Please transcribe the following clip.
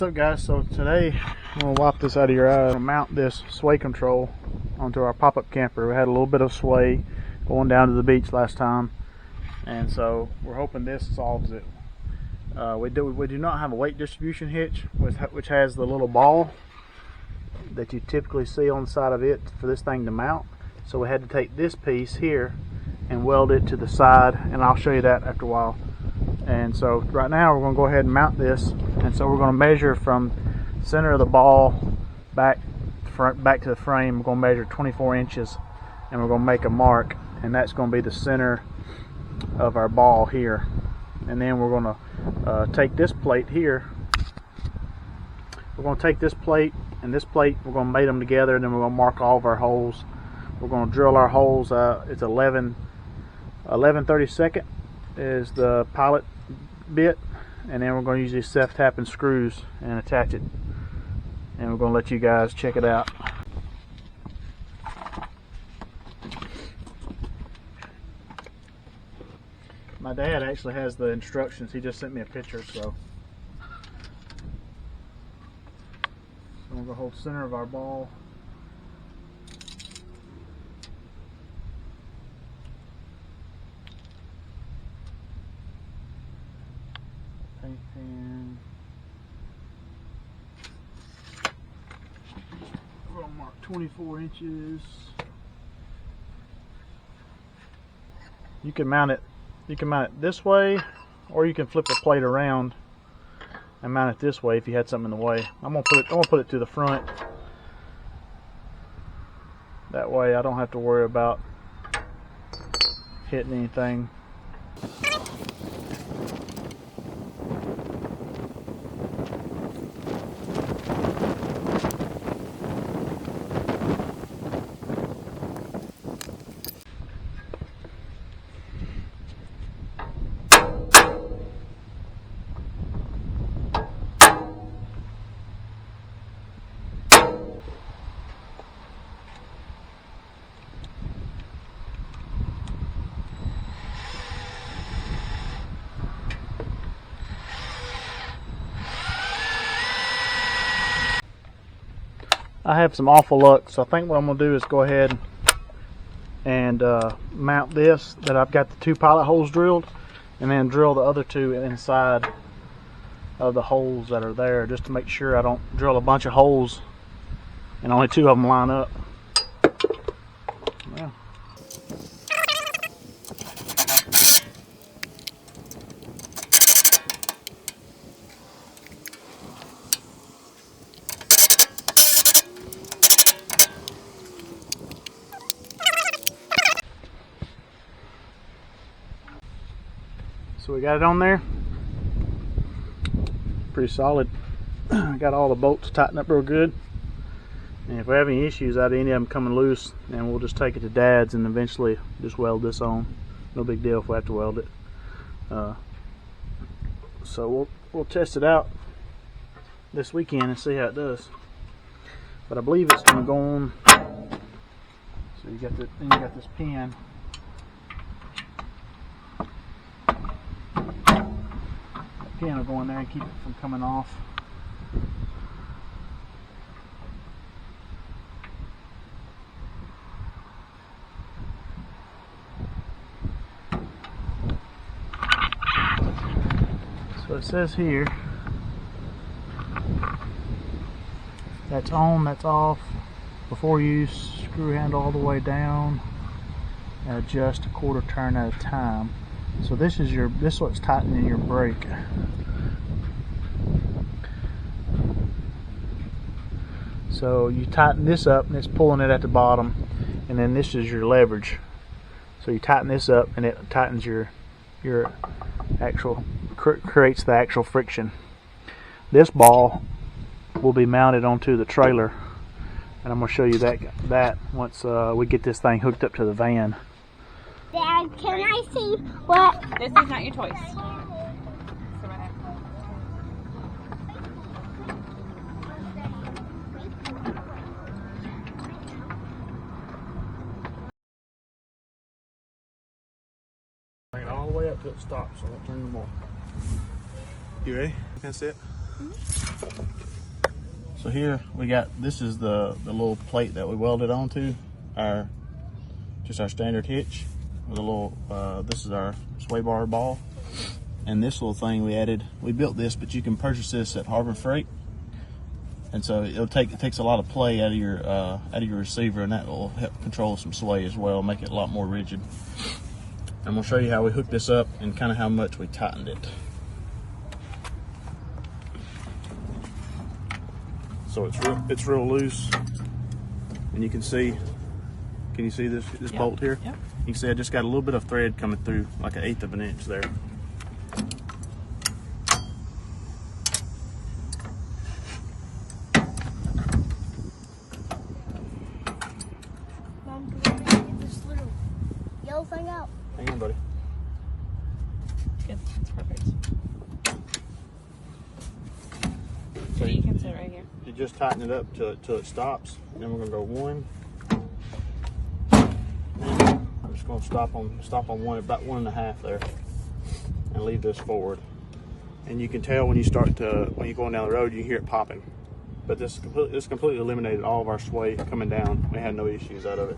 What's up, guys? So today I'm going to wipe this out of your eye and mount this sway control onto our pop-up camper. We had a little bit of sway going down to the beach last time, and so we're hoping this solves it. We do not have a weight distribution hitch which has the little ball that you typically see on the side of it for this thing to mount. So we had to take this piece here and weld it to the side, and I'll show you that after a while. And so right now we're going to go ahead and mount this, and so we're going to measure from center of the ball back to the frame. We're going to measure 24 inches, and we're going to make a mark, and that's going to be the center of our ball here. And then we're going to take this plate here. We're going to take this plate and this plate, we're going to mate them together, and then we're going to mark all of our holes. We're going to drill our holes. It's 11/32 is the pilot bit, and then we're going to use these self-tapping screws and attach it, and we're going to let you guys check it out. My dad actually has the instructions. He just sent me a picture. So we're going to hold center of our ball. Paint pen. We're going to mark 24 inches. You can mount it this way, or you can flip the plate around and mount it this way if you had something in the way. I'm gonna put it to the front. That way I don't have to worry about hitting anything. I have some awful luck, so I think what I'm going to do is go ahead and mount this, that I've got the 2 pilot holes drilled, and then drill the other 2 inside of the holes that are there, just to make sure I don't drill a bunch of holes and only 2 of them line up. Yeah. So we got it on there, pretty solid. Got all the bolts tightened up real good, and if we have any issues out of any of them coming loose, then we'll just take it to Dad's and eventually just weld this on. No big deal if we have to weld it. So we'll test it out this weekend and see how it does. But I believe it's going to go on. So you got this pin. Pin will go in there and keep it from coming off. So it says here, that's on, that's off. Before use, screw handle all the way down and adjust a 1/4 turn at a time. So this is what's tightening your brake. So you tighten this up, and it's pulling it at the bottom, and then this is your leverage. So you tighten this up, and it tightens your actual, creates the actual friction. This ball will be mounted onto the trailer, and I'm going to show you that once we get this thing hooked up to the van. Dad, can I see what? This is not your toys. Bring it all the way up till it stops, so I won't turn them off. You ready? Can I see it? So here we got, this is the little plate that we welded onto our standard hitch with a little, this is our sway bar ball. And this little thing we added, we built this, but you can purchase this at Harbor Freight. And so it takes a lot of play out of your receiver, and that will help control some sway as well, make it a lot more rigid. I'm gonna show you how we hooked this up and kind of how much we tightened it. So it's real loose, and you can see. Can you see this bolt here? Yep. You can see I just got a little bit of thread coming through, like 1/8 of an inch there. Mom, can we get this little yellow thing out? Hang on, buddy. Good. That's perfect. So You can sit right here. you just tighten it up till it stops. And then we're gonna go 1. I'm just gonna stop on one, about 1.5 there, and leave this forward. And you can tell when you're going down the road, you hear it popping. But this completely eliminated all of our sway coming down. We had no issues out of it.